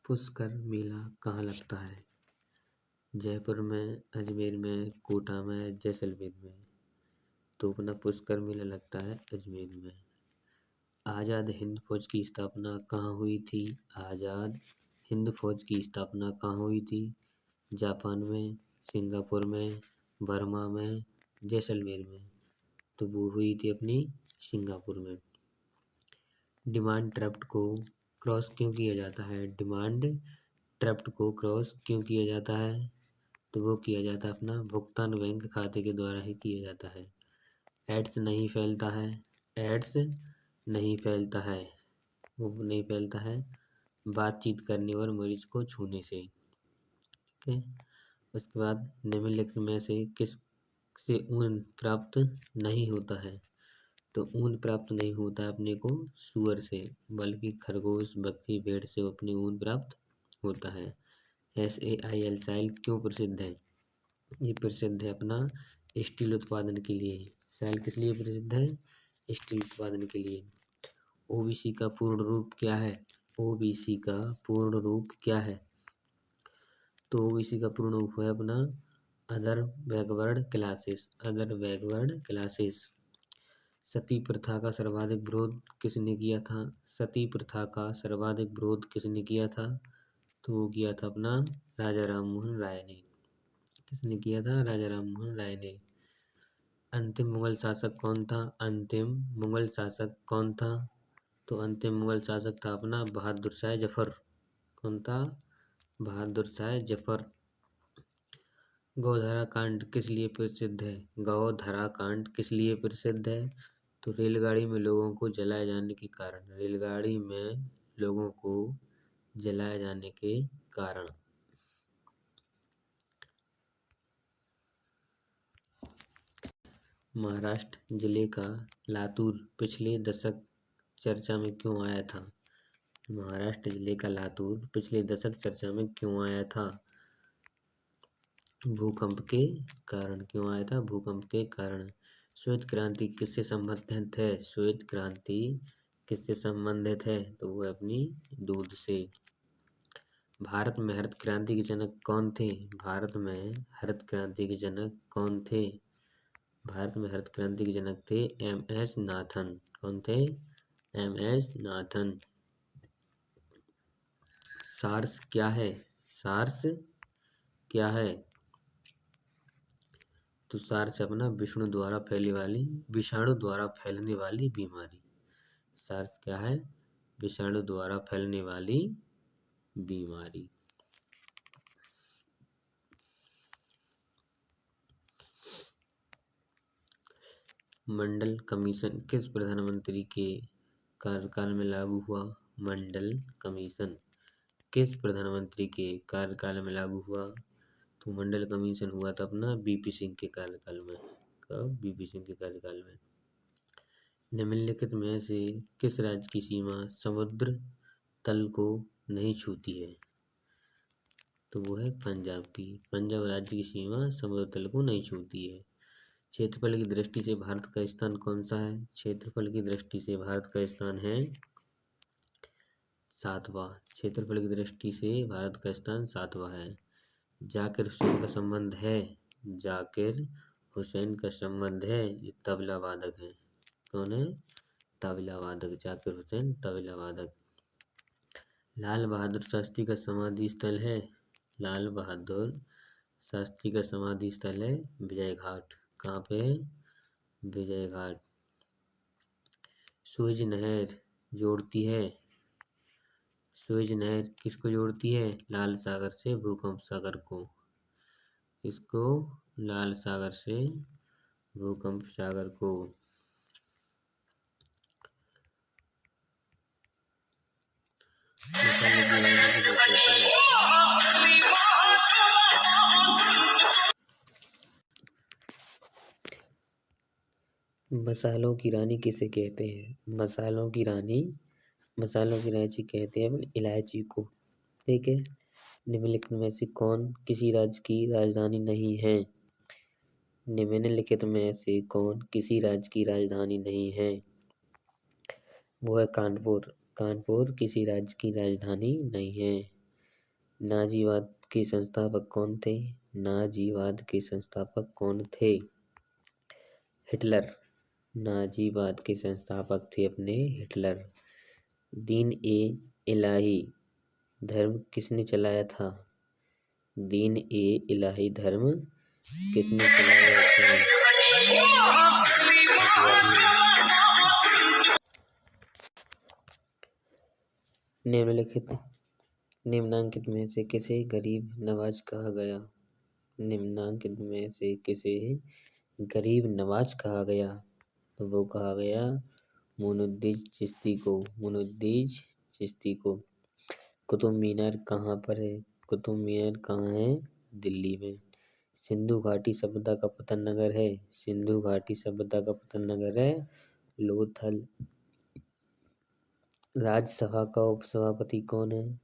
पुष्कर मेला कहाँ लगता है? जयपुर में, अजमेर में, कोटा में, जैसलमेर में। तो अपना पुष्कर मेला लगता है अजमेर में। आज़ाद हिंद फौज की स्थापना कहाँ हुई थी? आज़ाद हिंद फौज की स्थापना कहाँ हुई थी? जापान में, सिंगापुर में, बर्मा में, जैसलमेर में। तो वो हुई थी अपनी सिंगापुर में। डिमांड ड्राफ्ट को क्रॉस क्यों किया जाता है? डिमांड ड्राफ्ट को क्रॉस क्यों किया जाता है? तो वो किया जाता है अपना भुगतान बैंक खाते के द्वारा ही किया जाता है। एड्स नहीं फैलता है। एड्स नहीं फैलता है। वो नहीं फैलता है बातचीत करने और मरीज को छूने से। ठीक है। उसके बाद निम्नलिखित में से किस से ऊन प्राप्त नहीं होता है? तो ऊन प्राप्त नहीं होता है अपने को सूअर से, बल्कि खरगोश, बकरी, भेड़ से अपने ऊन प्राप्त होता है। SAIL साइल क्यों प्रसिद्ध है? ये प्रसिद्ध है अपना स्टील उत्पादन के लिए। सेल किस लिए प्रसिद्ध है? स्टील उत्पादन के लिए। OBC का पूर्ण रूप क्या है? OBC का पूर्ण रूप क्या है? तो OBC का पूर्ण रूप है अपना other backward classes. Other backward classes. सती प्रथा का सर्वाधिक विरोध किसने किया था? सती प्रथा का सर्वाधिक विरोध किसने किया था? तो वो किया था अपना राजा राममोहन राय ने। किसने किया था? राजा राममोहन राय ने। अंतिम मुगल शासक कौन था? अंतिम मुगल शासक कौन था? तो अंतिम मुगल शासक था अपना बहादुर शाह जफर। कौन था? बहादुर शाह जफर। गौधरा कांड किस लिए प्रसिद्ध है? गौधरा कांड किस लिए प्रसिद्ध है? तो रेलगाड़ी में लोगों को जलाए जाने के कारण। रेलगाड़ी में लोगों को जलाए जाने के कारण। महाराष्ट्र जिले का लातूर पिछले दशक चर्चा में क्यों आया था? महाराष्ट्र जिले का लातूर पिछले दशक चर्चा में क्यों आया था? भूकंप के कारण। क्यों आया था? भूकंप के कारण। श्वेत क्रांति किससे संबंधित है? श्वेत क्रांति किससे संबंधित है? तो वो अपनी दूध से। भारत में हरित क्रांति के जनक कौन थे? भारत में हरित क्रांति के जनक कौन थे? भारत में हरित क्रांति के जनक थे MS नाथन। कौन थे? MS Nathan. सार्स क्या है? सार्स क्या है? तो सार्स अपना विषाणु द्वारा फैलने वाली बीमारी। सार्स क्या है? विषाणु द्वारा फैलने वाली बीमारी। मंडल कमीशन किस प्रधानमंत्री के कार्यकाल में लागू हुआ? मंडल कमीशन किस प्रधानमंत्री के कार्यकाल में लागू हुआ? तो मंडल कमीशन हुआ था अपना BP सिंह के कार्यकाल में। कब? BP सिंह के कार्यकाल में। निम्नलिखित में से किस राज्य की सीमा समुद्र तल को नहीं छूती है? तो वो है पंजाब की। पंजाब राज्य की सीमा समुद्र तल को नहीं छूती है। क्षेत्रफल की दृष्टि से भारत का स्थान कौन सा है? क्षेत्रफल की दृष्टि से भारत का स्थान है 7वां। क्षेत्रफल की दृष्टि से भारत का स्थान 7वां है। जाकिर हुसैन का संबंध है। जाकिर हुसैन का संबंध है। ये तबला वादक है। कौन है? तबला वादक। जाकिर हुसैन तबला वादक। लाल बहादुर शास्त्री का समाधि स्थल है। लाल बहादुर शास्त्री का समाधि स्थल है विजय घाट। कहाँ पे? विजय घाट। सुएज नहर जोड़ती है। सुएज नहर किसको जोड़ती है? लाल सागर से भूमध्य सागर को। किसको? लाल सागर से भूमध्य सागर को। मसालों की रानी किसे कहते हैं? मसालों की रानी कहते हैं इलायची को। ठीक है। निम्नलिखित में से कौन किसी राज्य की राजधानी नहीं है? निम्नलिखित में से कौन किसी राज्य की राजधानी नहीं है? वो है कानपुर। कानपुर किसी राज्य की राजधानी नहीं है। नाजीवाद के संस्थापक कौन थे? नाजीवाद के संस्थापक कौन थे? हिटलर। नाजीवाद के संस्थापक थे अपने हिटलर। दीन ए इलाही धर्म किसने चलाया था? दीन ए इलाही धर्म किसने चलाया था? निम्नांकित में से किसे गरीब नवाज कहा गया? निम्नांकित में से किसे गरीब नवाज कहा गया? तो वो कहा गया मुइनुद्दीन चिश्ती को। मुइनुद्दीन चिश्ती को। कुतुब मीनार कहाँ पर है? कुतुब मीनार कहाँ है? दिल्ली में। सिंधु घाटी सभ्यता का पतन नगर है? सिंधु घाटी सभ्यता का पतन नगर है लोथल। राज्यसभा का उपसभापति कौन है?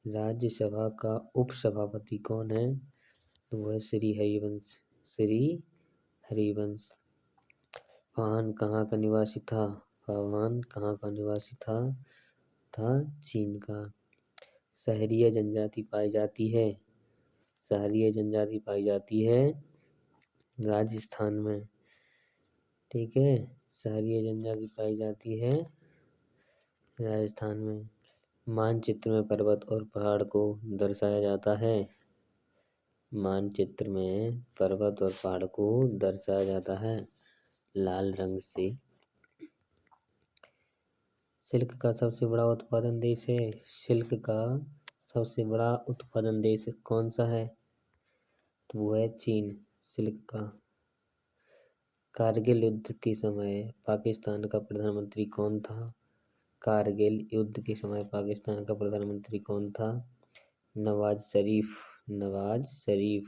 राज्यसभा का उपसभापति कौन है? तो वह श्री हरिवंश। श्री हरिवंश। फाहान कहाँ का निवासी था? फाहान कहाँ का निवासी था? चीन का। सहरिया जनजाति पाई जाती है? सहरिया जनजाति पाई जाती है राजस्थान में। ठीक है, सहरिया जनजाति पाई जाती है राजस्थान में। मानचित्र में पर्वत और पहाड़ को दर्शाया जाता है? मानचित्र में पर्वत और पहाड़ को दर्शाया जाता है लाल रंग से। सिल्क का सबसे बड़ा उत्पादन देश है? सिल्क का सबसे बड़ा उत्पादन देश कौन सा है? तो वो है चीन। सिल्क का। कारगिल युद्ध के समय पाकिस्तान का प्रधानमंत्री कौन था? कारगिल युद्ध के समय पाकिस्तान का प्रधानमंत्री कौन था? नवाज शरीफ। नवाज शरीफ।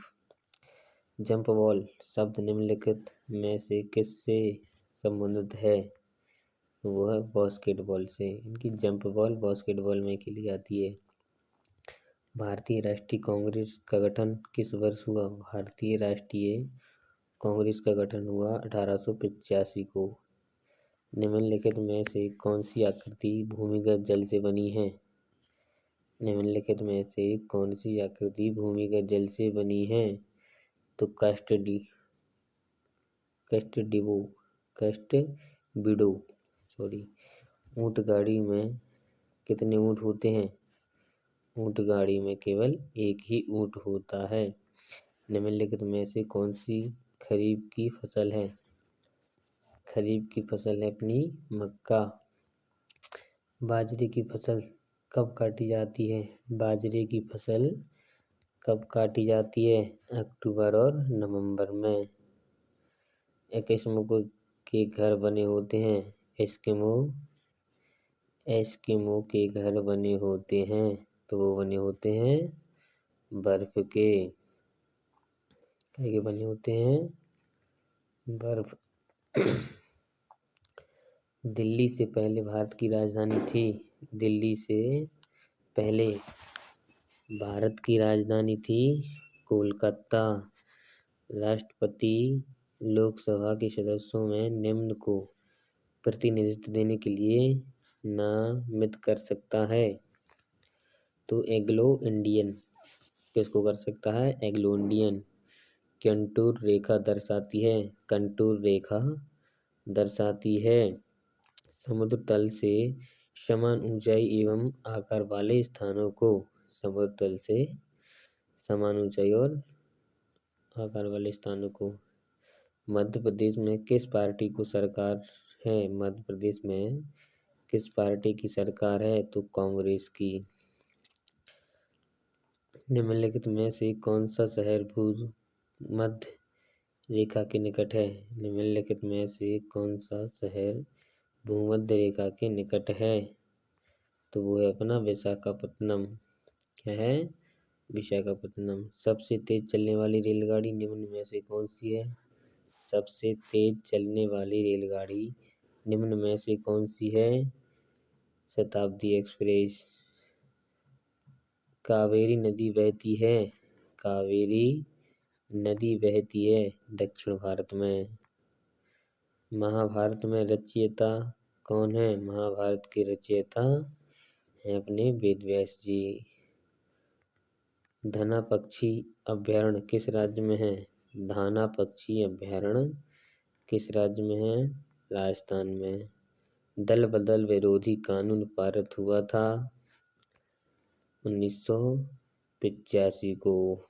जंप बॉल शब्द निम्नलिखित में से किससे संबंधित है? वो है बास्केटबॉल से। इनकी जंप बॉल बास्केटबॉल में खेली जाती है। भारतीय राष्ट्रीय कांग्रेस का गठन किस वर्ष हुआ? भारतीय राष्ट्रीय कांग्रेस का गठन हुआ 1885 को। निम्नलिखित में से कौन सी आकृति भूमिगत जल से बनी है? निम्नलिखित में से कौन सी आकृति भूमिगत जल से बनी है? तो कष्टविडो। ऊंट गाड़ी में कितने ऊंट होते हैं? ऊंट गाड़ी में केवल एक ही ऊंट होता है। निम्नलिखित में से कौन सी खरीफ की फसल है? खरीफ की फसल है अपनी मक्का। बाजरे की फसल कब काटी जाती है? बाजरे की फसल कब काटी जाती है? अक्टूबर और नवंबर में। एस्किमो के घर बने होते हैं? एस्किमो के घर बने होते हैं तो वो बने होते हैं बर्फ के। क्या बने होते हैं? बर्फ। दिल्ली से पहले भारत की राजधानी थी? दिल्ली से पहले भारत की राजधानी थी कोलकाता। राष्ट्रपति लोकसभा के सदस्यों में निम्न को प्रतिनिधित्व देने के लिए नामित कर सकता है? तो एंग्लो इंडियन। किसको कर सकता है? Anglo Indian. कंटूर रेखा दर्शाती है? कंटूर रेखा दर्शाती है समुद्र तल से समान ऊंचाई एवं आकार वाले स्थानों को। समुद्र तल से समान ऊंचाई और आकार वाले स्थानों को। मध्य प्रदेश में किस पार्टी को सरकार है? मध्य प्रदेश में किस पार्टी की सरकार है? तो कांग्रेस की। निम्नलिखित में से कौन सा शहर भूमध्य रेखा के निकट है? निम्नलिखित में से कौन सा शहर भूमध्य रेखा के निकट है? तो वो है अपना विशाखापत्तनम। क्या है? विशाखापत्तनम। सबसे तेज चलने वाली रेलगाड़ी निम्न में से कौन सी है? सबसे तेज चलने वाली रेलगाड़ी निम्न में से कौन सी है? शताब्दी एक्सप्रेस। कावेरी नदी बहती है? कावेरी नदी बहती है दक्षिण भारत में। महाभारत में रचयिता कौन है? महाभारत के रचयिता हैं अपने वेद व्यास जी। धना पक्षी अभयारण्य किस राज्य में है? धाना पक्षी अभयारण्य किस राज्य में है? राजस्थान में। दल बदल विरोधी कानून पारित हुआ था 1985 को।